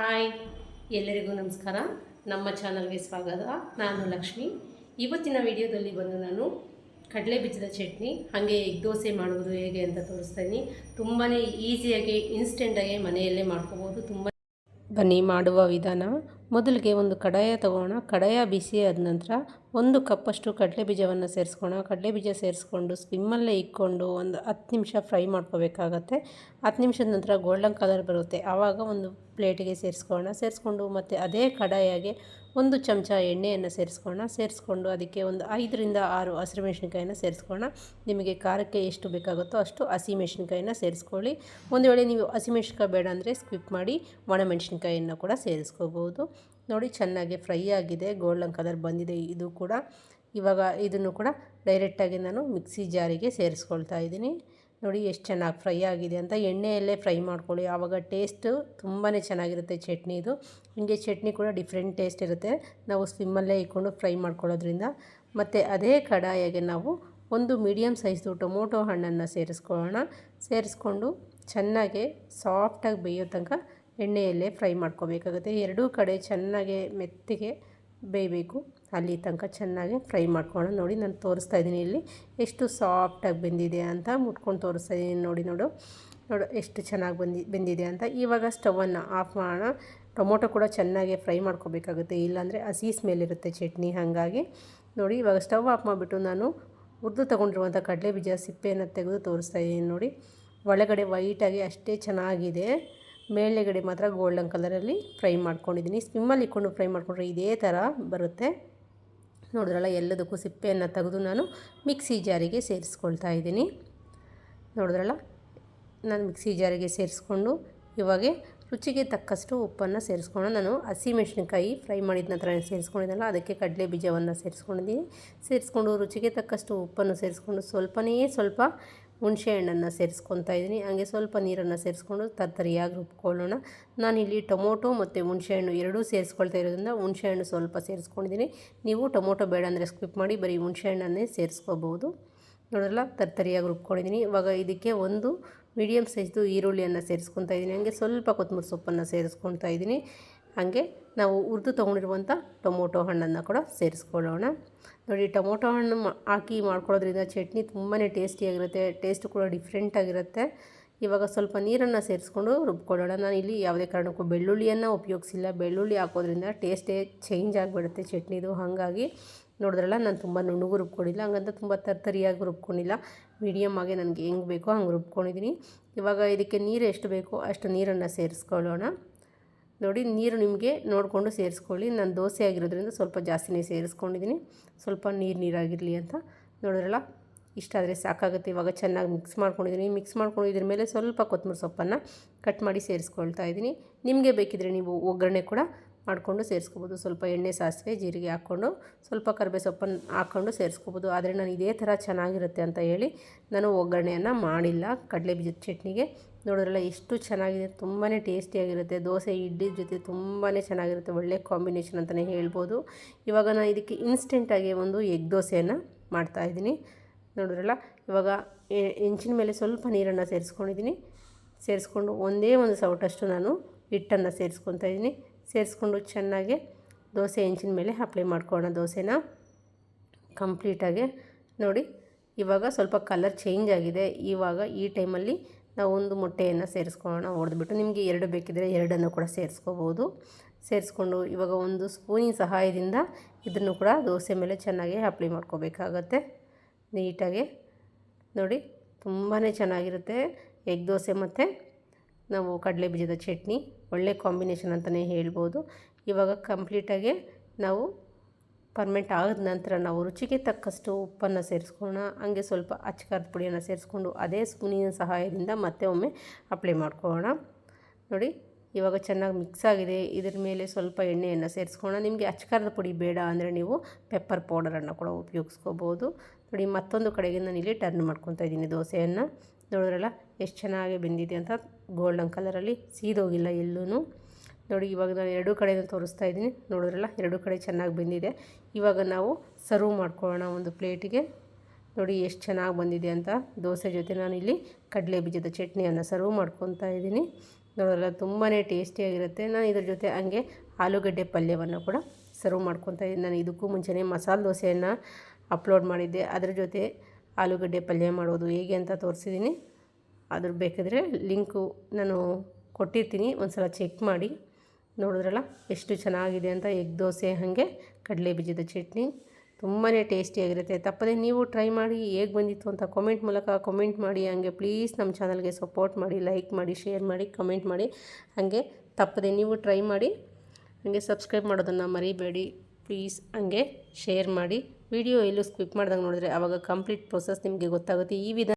Hi, ಎಲ್ಲರಿಗೂ ನಮಸ್ಕಾರ. ನಮ್ಮ ಚಾನಲ್ಗೆ ಸ್ವಾಗತ. ನಾನು ಲಕ್ಷ್ಮಿ. ಇವತ್ತಿನ ವಿಡಿಯೋದಲ್ಲಿ ಬಂದು ನಾನು ಕಡಲೆ ಬೀಜದ ಚಟ್ನಿ ಹಾಗೆ ಎಗ್ ದೋಸೆ ಮಾಡುವುದು ಹೇಗೆ ಅಂತ ತೋರಿಸ್ತಾ ಇದ್ದೀನಿ. ತುಂಬಾ ಈಸಿಯಾಗಿ ಇನ್ಸ್ಟೆಂಟಾಗಿ ಮನೆಯಲ್ಲೇ ಮಾಡ್ಕೋಬೋದು. ಬನ್ನಿ ಮಾಡುವ ವಿಧಾನ. ಮೊದಲಿಗೆ ಒಂದು ಕಡಾಯ ತಗೋಣ. ಕಡಾಯ ಬಿಸಿ ಆದ ನಂತರ 1 ಕಪ್ಪಷ್ಟು ಕಡಲೆ ಬೀಜವನ್ನು ಸೇರಿಸ್ಕೋಣ. ಕಡಲೆ ಬೀಜ ಸೇರಿಸ್ಕೊಂಡು ಸ್ಲಿಮ್ಮಲ್ಲೇ ಇಟ್ಕೊಂಡು ಒಂದು 10 ನಿಮಿಷ ಫ್ರೈ ಮಾಡ್ಕೋಬೇಕಾಗತ್ತೆ. 10 ನಿಮಿಷದ ನಂತರ ಗೋಲ್ಡನ್ ಕಲರ್ ಬರುತ್ತೆ. ಆವಾಗ ಒಂದು ಪ್ಲೇಟಿಗೆ ಸೇರಿಸ್ಕೊಂಡು ಮತ್ತು ಅದೇ ಕಡಾಯಿಗೆ 1 ಚಮಚ ಎಣ್ಣೆಯನ್ನು ಸೇರಿಸ್ಕೊಂಡು ಅದಕ್ಕೆ ಒಂದು 5ರಿಂದ 6 ಹಸಿಮೆಣಸಿನ್ಕಾಯಿನ ಸೇರಿಸ್ಕೋಣ. ನಿಮಗೆ ಖಾರಕ್ಕೆ ಎಷ್ಟು ಬೇಕಾಗುತ್ತೋ ಅಷ್ಟು ಹಸಿಮೆಣಸಿನ್ಕಾಯಿನ ಸೇರಿಸ್ಕೊಳ್ಳಿ. ಒಂದು ವೇಳೆ ನೀವು ಹಸಿಮೆಣಸಿನ್ಕಾಯಿ ಬೇಡ ಅಂದರೆ ಸ್ಕಿಪ್ ಮಾಡಿ ಒಣಮೆಣಸಿನ್ಕಾಯಿಯನ್ನು ಕೂಡ ಸೇರಿಸ್ಕೋಬೋದು. ನೋಡಿ, ಚೆನ್ನಾಗಿ ಫ್ರೈ ಆಗಿದೆ, ಗೋಲ್ಡನ್ ಕಲರ್ ಬಂದಿದೆ ಇದು ಕೂಡ. ಇವಾಗ ಇದನ್ನು ಕೂಡ ಡೈರೆಕ್ಟಾಗಿ ನಾನು ಮಿಕ್ಸಿ ಜಾರಿಗೆ ಸೇರಿಸ್ಕೊಳ್ತಾ ಇದ್ದೀನಿ. ನೋಡಿ ಎಷ್ಟು ಚೆನ್ನಾಗಿ ಫ್ರೈ ಆಗಿದೆ ಅಂತ. ಎಣ್ಣೆಯಲ್ಲೇ ಫ್ರೈ ಮಾಡ್ಕೊಳ್ಳಿ, ಆವಾಗ ಟೇಸ್ಟು ತುಂಬಾ ಚೆನ್ನಾಗಿರುತ್ತೆ ಚಟ್ನಿದು. ಹೀಗೆ ಚಟ್ನಿ ಕೂಡ ಡಿಫ್ರೆಂಟ್ ಟೇಸ್ಟ್ ಇರುತ್ತೆ ನಾವು ಸ್ಲಿಮ್ಮಲ್ಲೇ ಇಟ್ಕೊಂಡು ಫ್ರೈ ಮಾಡ್ಕೊಳ್ಳೋದ್ರಿಂದ. ಮತ್ತು ಅದೇ ಕಡಾಯಿಗೆ ನಾವು ಒಂದು ಮೀಡಿಯಮ್ ಸೈಜ್ದು ಟೊಮೊಟೊ ಹಣ್ಣನ್ನು ಸೇರಿಸ್ಕೊಂಡು ಚೆನ್ನಾಗಿ ಸಾಫ್ಟಾಗಿ ಬೇಯೋ ತನಕ ಎಣ್ಣೆಯಲ್ಲೇ ಫ್ರೈ ಮಾಡ್ಕೋಬೇಕಾಗುತ್ತೆ. ಎರಡೂ ಕಡೆ ಚೆನ್ನಾಗಿ ಮೆತ್ತಗೆ ಬೇಯಬೇಕು, ಅಲ್ಲಿ ತನಕ ಚೆನ್ನಾಗಿ ಫ್ರೈ ಮಾಡ್ಕೊಳ್ಳೋಣ. ನೋಡಿ, ನಾನು ತೋರಿಸ್ತಾ ಇದ್ದೀನಿ ಇಲ್ಲಿ ಎಷ್ಟು ಸಾಫ್ಟಾಗಿ ಬೆಂದಿದೆ ಅಂತ ಮುಟ್ಕೊಂಡು ತೋರಿಸ್ತಾ ಇದ್ದೀನಿ. ನೋಡು ಎಷ್ಟು ಚೆನ್ನಾಗಿ ಬೆಂದಿದೆ ಅಂತ. ಇವಾಗ ಸ್ಟವನ್ನು ಆಫ್ ಮಾಡೋಣ. ಟೊಮೊಟೊ ಕೂಡ ಚೆನ್ನಾಗಿ ಫ್ರೈ ಮಾಡ್ಕೋಬೇಕಾಗುತ್ತೆ, ಇಲ್ಲಾಂದರೆ ಹಸಿ ಸ್ಮೆಲ್ ಇರುತ್ತೆ ಚಟ್ನಿ. ಹಾಗಾಗಿ ನೋಡಿ, ಇವಾಗ ಸ್ಟವ್ ಆಫ್ ಮಾಡಿಬಿಟ್ಟು ನಾನು ಹುರಿದು ತೊಗೊಂಡಿರುವಂಥ ಕಡಲೆ ಬೀಜ ಸಿಪ್ಪೆಯನ್ನು ತೆಗೆದು ತೋರಿಸ್ತಾ ಇದ್ದೀನಿ. ನೋಡಿ, ಒಳಗಡೆ ವೈಟಾಗಿ ಅಷ್ಟೇ ಚೆನ್ನಾಗಿದೆ, ಮೇಲೆಗಡೆ ಮಾತ್ರ ಗೋಲ್ಡನ್ ಕಲರಲ್ಲಿ ಫ್ರೈ ಮಾಡ್ಕೊಂಡಿದ್ದೀನಿ. ಸ್ಲಿಮ್ಮಲ್ಲಿ ಇಟ್ಕೊಂಡು ಫ್ರೈ ಮಾಡಿಕೊಂಡ್ರೆ ಇದೇ ಥರ ಬರುತ್ತೆ. ನೋಡಿದ್ರಲ್ಲ, ಎಲ್ಲದಕ್ಕೂ ಸಿಪ್ಪೆಯನ್ನು ತೆಗೆದು ನಾನು ಮಿಕ್ಸಿ ಜಾರಿಗೆ ಸೇರಿಸ್ಕೊಳ್ತಾ ಇದ್ದೀನಿ. ನೋಡಿದ್ರಲ್ಲ, ನಾನು ಮಿಕ್ಸಿ ಜಾರಿಗೆ ಸೇರಿಸ್ಕೊಂಡು ಇವಾಗ ರುಚಿಗೆ ತಕ್ಕಷ್ಟು ಉಪ್ಪನ್ನು ಸೇರಿಸ್ಕೊಂಡು, ನಾನು ಹಸಿಮೆಣಸಿನ್ಕಾಯಿ ಫ್ರೈ ಮಾಡಿದ ನಂತರ ಸೇರಿಸ್ಕೊಂಡಿದ್ದಲ್ಲ, ಅದಕ್ಕೆ ಕಡಲೆ ಬೀಜವನ್ನು ಸೇರಿಸ್ಕೊಂಡು ರುಚಿಗೆ ತಕ್ಕಷ್ಟು ಉಪ್ಪನ್ನು ಸೇರಿಸ್ಕೊಂಡು ಸ್ವಲ್ಪ ಹುಣಸೆ ಹಣ್ಣನ್ನು ಸೇರಿಸ್ಕೊತಾ ಇದ್ದೀನಿ. ಹಾಗೆ ಸ್ವಲ್ಪ ನೀರನ್ನು ಸೇರಿಸ್ಕೊಂಡು ತರಿಯಾಗಿ ರುಬ್ಕೊಳ್ಳೋಣ. ನಾನಿಲ್ಲಿ ಟೊಮೊಟೊ ಮತ್ತು ಹುಣಸೆಹಣ್ಣು ಎರಡೂ ಸೇರಿಸ್ಕೊಳ್ತಾ ಇರೋದ್ರಿಂದ ಹುಣಸೆಹಣ್ಣು ಸ್ವಲ್ಪ ಸೇರಿಸ್ಕೊಂಡಿದ್ದೀನಿ. ನೀವು ಟೊಮೊಟೊ ಬೇಡ ಅಂದರೆ ಸ್ಕಿಪ್ ಮಾಡಿ ಬರೀ ಹುಣಸೆಹಣ್ಣನ್ನೇ ಸೇರಿಸ್ಕೋಬೋದು. ನೋಡಲ್ಲ, ತರಿಯಾಗಿ ರುಬ್ಕೊಂಡಿದ್ದೀನಿ. ಇವಾಗ ಇದಕ್ಕೆ ಒಂದು ಮೀಡಿಯಮ್ ಸೈಜ್ದು ಈರುಳ್ಳಿಯನ್ನು ಸೇರಿಸ್ಕೊತಾ ಇದ್ದೀನಿ. ಹಾಗೆ ಸ್ವಲ್ಪ ಕೊತ್ತಂಬರಿ ಸೊಪ್ಪನ್ನು ಸೇರಿಸ್ಕೊತಾ ಇದ್ದೀನಿ. ಹಾಗೆ ನಾವು ಹುರಿದು ತೊಗೊಂಡಿರುವಂಥ ಟೊಮೊಟೊ ಹಣ್ಣನ್ನು ಕೂಡ ಸೇರಿಸ್ಕೊಳ್ಳೋಣ. ನೋಡಿ, ಟೊಮೊಟೊ ಹಣ್ಣು ಹಾಕಿ ಮಾಡ್ಕೊಳ್ಳೋದ್ರಿಂದ ಚಟ್ನಿ ತುಂಬಾ ಟೇಸ್ಟಿಯಾಗಿರುತ್ತೆ, ಟೇಸ್ಟ್ ಕೂಡ ಡಿಫ್ರೆಂಟಾಗಿರುತ್ತೆ. ಇವಾಗ ಸ್ವಲ್ಪ ನೀರನ್ನು ಸೇರಿಸ್ಕೊಂಡು ರುಬ್ಕೊಳ್ಳೋಣ. ನಾನು ಇಲ್ಲಿ ಯಾವುದೇ ಕಾರಣಕ್ಕೂ ಬೆಳ್ಳುಳ್ಳಿಯನ್ನು ಉಪಯೋಗಿಸಿಲ್ಲ. ಬೆಳ್ಳುಳ್ಳಿ ಹಾಕೋದ್ರಿಂದ ಟೇಸ್ಟೇ ಚೇಂಜ್ ಆಗಿಬಿಡುತ್ತೆ ಚಟ್ನಿದು. ಹಾಗಾಗಿ ನೋಡಿದ್ರಲ್ಲ, ನಾನು ತುಂಬ ನುಣ್ಣಗೂ ರುಬ್ಕೊಂಡಿಲ್ಲ, ಹಂಗಂತ ತುಂಬ ತರಿಯಾಗಿ ರುಬ್ಕೊಂಡಿಲ್ಲ. ಮೀಡಿಯಮ್ ಆಗಿ ನನಗೆ ಹೆಂಗೆ ಬೇಕೋ ಹಂಗೆ ರುಬ್ಕೊಂಡಿದ್ದೀನಿ. ಇವಾಗ ಇದಕ್ಕೆ ನೀರು ಎಷ್ಟು ಬೇಕೋ ಅಷ್ಟು ನೀರನ್ನು ಸೇರಿಸ್ಕೊಳ್ಳೋಣ. ನೋಡಿ, ನೀರು ನಿಮಗೆ ನೋಡಿಕೊಂಡು ಸೇರಿಸ್ಕೊಳ್ಳಿ. ನಾನು ದೋಸೆ ಆಗಿರೋದ್ರಿಂದ ಸ್ವಲ್ಪ ಜಾಸ್ತಿನೇ ಸೇರಿಸ್ಕೊಂಡಿದ್ದೀನಿ, ಸ್ವಲ್ಪ ನೀರಾಗಿರಲಿ ಅಂತ. ನೋಡಿದ್ರಲ್ಲ, ಇಷ್ಟಾದರೆ ಸಾಕಾಗುತ್ತೆ. ಇವಾಗ ಚೆನ್ನಾಗಿ ಮಿಕ್ಸ್ ಮಾಡ್ಕೊಂಡು ಇದ್ರ ಮೇಲೆ ಸ್ವಲ್ಪ ಕೊತ್ತಂಬರಿ ಸೊಪ್ಪನ್ನು ಕಟ್ ಮಾಡಿ ಸೇರಿಸ್ಕೊಳ್ತಾ ಇದ್ದೀನಿ. ನಿಮಗೆ ಬೇಕಿದ್ರೆ ನೀವು ಒಗ್ಗರಣೆ ಕೂಡ ಮಾಡಿಕೊಂಡು ಸೇರಿಸ್ಕೋಬೋದು. ಸ್ವಲ್ಪ ಎಣ್ಣೆ, ಸಾಸಿವೆ, ಜೀರಿಗೆ ಹಾಕ್ಕೊಂಡು ಸ್ವಲ್ಪ ಕರಿಬೇವು ಸೊಪ್ಪನ್ನು ಹಾಕ್ಕೊಂಡು ಸೇರಿಸ್ಕೋಬೋದು. ಆದರೆ ನಾನು ಇದೇ ಥರ ಚೆನ್ನಾಗಿರುತ್ತೆ ಅಂತ ಹೇಳಿ ನಾನು ಒಗ್ಗರಣೆಯನ್ನು ಮಾಡಿಲ್ಲ ಕಡಲೆ ಬೀಜದ ಚಟ್ನಿಗೆ. ನೋಡಿದ್ರಲ್ಲ, ಎಷ್ಟು ಚೆನ್ನಾಗಿದೆ, ತುಂಬಾ ಟೇಸ್ಟಿಯಾಗಿರುತ್ತೆ. ದೋಸೆ, ಇಡ್ಲಿ ಜೊತೆ ತುಂಬಾ ಚೆನ್ನಾಗಿರುತ್ತೆ, ಒಳ್ಳೆ ಕಾಂಬಿನೇಷನ್ ಅಂತಲೇ ಹೇಳ್ಬೋದು. ಇವಾಗ ನಾನು ಇದಕ್ಕೆ ಇನ್ಸ್ಟೆಂಟಾಗಿ ಒಂದು ಎಗ್ ದೋಸೆಯನ್ನು ಮಾಡ್ತಾಯಿದ್ದೀನಿ. ನೋಡಿದ್ರಲ್ಲ, ಇವಾಗ ಹೆಂಚಿನ ಮೇಲೆ ಸ್ವಲ್ಪ ನೀರನ್ನು ಸೇರಿಸ್ಕೊಂಡು ಒಂದೇ ಒಂದು ಸೌಟಷ್ಟು ನಾನು ಹಿಟ್ಟನ್ನು ಸೇರಿಸ್ಕೊತಾ ಇದ್ದೀನಿ. ಸೇರಿಸ್ಕೊಂಡು ಚೆನ್ನಾಗಿ ದೋಸೆ ಹೆಂಚಿನ ಮೇಲೆ ಅಪ್ಲೈ ಮಾಡ್ಕೊಳ್ಳೋಣ ದೋಸೆನ ಕಂಪ್ಲೀಟಾಗಿ. ನೋಡಿ, ಇವಾಗ ಸ್ವಲ್ಪ ಕಲರ್ ಚೇಂಜ್ ಆಗಿದೆ. ಇವಾಗ ಈ ಟೈಮಲ್ಲಿ ನಾವು ಒಂದು ಮೊಟ್ಟೆಯನ್ನು ಸೇರಿಸ್ಕೊಳ್ಳೋಣ ಹೊಡೆದ್ಬಿಟ್ಟು. ನಿಮಗೆ 2 ಬೇಕಿದ್ದರೆ 2 ಕೂಡ ಸೇರಿಸ್ಕೋಬೋದು. ಸೇರಿಸ್ಕೊಂಡು ಇವಾಗ ಒಂದು ಸ್ಪೂನಿನ ಸಹಾಯದಿಂದ ಇದನ್ನು ಕೂಡ ದೋಸೆ ಮೇಲೆ ಚೆನ್ನಾಗಿ ಅಪ್ಲೈ ಮಾಡ್ಕೋಬೇಕಾಗತ್ತೆ ನೀಟಾಗಿ. ನೋಡಿ, ತುಂಬಾ ಚೆನ್ನಾಗಿರುತ್ತೆ ಎಗ್ ದೋಸೆ ಮತ್ತು ನಾವು ಕಡಲೆ ಬೀಜದ ಚಟ್ನಿ, ಒಳ್ಳೆ ಕಾಂಬಿನೇಷನ್ ಅಂತಲೇ ಹೇಳ್ಬೋದು. ಇವಾಗ ಕಂಪ್ಲೀಟಾಗಿ ನಾವು ಫರ್ಮೆಂಟ್ ಆದ ನಂತರ ನಾವು ರುಚಿಗೆ ತಕ್ಕಷ್ಟು ಉಪ್ಪನ್ನು ಸೇರಿಸ್ಕೊಳ್ಳೋಣ. ಹಾಗೆ ಸ್ವಲ್ಪ ಅಚ್ಚಕಾರದ ಪುಡಿಯನ್ನು ಸೇರಿಸ್ಕೊಂಡು ಅದೇ ಸ್ಪೂನಿನ ಸಹಾಯದಿಂದ ಮತ್ತೆ ಒಮ್ಮೆ ಅಪ್ಲೈ ಮಾಡ್ಕೊಳ್ಳೋಣ. ನೋಡಿ, ಇವಾಗ ಚೆನ್ನಾಗಿ ಮಿಕ್ಸ್ ಆಗಿದೆ. ಇದ್ರ ಮೇಲೆ ಸ್ವಲ್ಪ ಎಣ್ಣೆಯನ್ನು ಸೇರಿಸ್ಕೊಳ್ಳೋಣ. ನಿಮಗೆ ಅಚ್ಚಕಾರದ ಪುಡಿ ಬೇಡ ಅಂದರೆ ನೀವು ಪೆಪ್ಪರ್ ಪೌಡರನ್ನು ಕೂಡ ಉಪಯೋಗಿಸ್ಕೋಬೋದು. ನೋಡಿ, ಮತ್ತೊಂದು ಕಡೆಗೆ ನಾನು ಇಲ್ಲಿ ಟರ್ನ್ ಮಾಡ್ಕೊತಾ ಇದ್ದೀನಿ ದೋಸೆಯನ್ನು. ನೋಡಿದ್ರಲ್ಲ, ಎಷ್ಟು ಚೆನ್ನಾಗಿ ಬೆಂದಿದೆ ಅಂತ, ಗೋಲ್ಡನ್ ಕಲರಲ್ಲಿ ಸೀದೋಗಿಲ್ಲ ಎಲ್ಲೂ. ನೋಡಿ, ಇವಾಗ ನಾನು 2 ಕಡೆಯೂ ತೋರಿಸ್ತಾ ಇದ್ದೀನಿ. ನೋಡಿದ್ರಲ್ಲ, 2 ಕಡೆ ಚೆನ್ನಾಗಿ ಬೆಂದಿದೆ. ಇವಾಗ ನಾವು ಸರ್ವ್ ಮಾಡ್ಕೊಳ್ಳೋಣ ಒಂದು ಪ್ಲೇಟಿಗೆ. ನೋಡಿ, ಎಷ್ಟು ಚೆನ್ನಾಗಿ ಬಂದಿದೆ ಅಂತ. ದೋಸೆ ಜೊತೆ ನಾನಿಲ್ಲಿ ಕಡಲೆ ಬೀಜದ ಚಟ್ನಿಯನ್ನು ಸರ್ವ್ ಮಾಡ್ಕೊತಾ ಇದ್ದೀನಿ. ನೋಡೋಲ್ಲ ತುಂಬಾ ಟೇಸ್ಟಿಯಾಗಿರುತ್ತೆ. ನಾನು ಇದ್ರ ಜೊತೆ ಹಂಗೆ ಆಲೂಗಡ್ಡೆ ಪಲ್ಯವನ್ನು ಕೂಡ ಸರ್ವ್ ಮಾಡ್ಕೊತಾ ಇದ್ದೀನಿ. ನಾನು ಇದಕ್ಕೂ ಮುಂಚೆನೇ ಮಸಾಲೆ ದೋಸೆಯನ್ನು ಅಪ್ಲೋಡ್ ಮಾಡಿದ್ದೆ, ಅದ್ರ ಜೊತೆ ಆಲೂಗಡ್ಡೆ ಪಲ್ಯ ಮಾಡೋದು ಹೇಗೆ ಅಂತ ತೋರಿಸಿದ್ದೀನಿ. ಅದ್ರ ಬೇಕಾದರೆ ಲಿಂಕು ನಾನು ಕೊಟ್ಟಿರ್ತೀನಿ, ಒಂದು ಸಲ ಚೆಕ್ ಮಾಡಿ. ನೋಡಿದ್ರಲ್ಲ ಎಷ್ಟು ಚೆನ್ನಾಗಿದೆ ಅಂತ. ಎಗ್ ದೋಸೆ ಹಾಗೆ ಕಡಲೆ ಬೀಜದ ಚಟ್ನಿ ತುಂಬಾ ಟೇಸ್ಟಿಯಾಗಿರುತ್ತೆ. ತಪ್ಪದೆ ನೀವು ಟ್ರೈ ಮಾಡಿ ಹೇಗೆ ಬಂದಿತ್ತು ಅಂತ ಕಾಮೆಂಟ್ ಮೂಲಕ ಕಾಮೆಂಟ್ ಮಾಡಿ. ಹಾಗೆ ಪ್ಲೀಸ್ ನಮ್ಮ ಚಾನಲ್ಗೆ ಸಪೋರ್ಟ್ ಮಾಡಿ, ಲೈಕ್ ಮಾಡಿ, ಶೇರ್ ಮಾಡಿ, ಕಮೆಂಟ್ ಮಾಡಿ. ಹಾಗೆ ತಪ್ಪದೆ ನೀವು ಟ್ರೈ ಮಾಡಿ. ಹಾಗೆ ಸಬ್ಸ್ಕ್ರೈಬ್ ಮಾಡೋದನ್ನು ಮರಿಬೇಡಿ ಪ್ಲೀಸ್. ಹಾಗೆ ಶೇರ್ ಮಾಡಿ. ವಿಡಿಯೋ ಎಲ್ಲೂ ಸ್ಕಿಪ್ ಮಾಡ್ದಂಗೆ ನೋಡಿದ್ರೆ ಆವಾಗ ಕಂಪ್ಲೀಟ್ ಪ್ರೊಸೆಸ್ ನಿಮಗೆ ಗೊತ್ತಾಗುತ್ತೆ. ಈ ವಿಧಾನ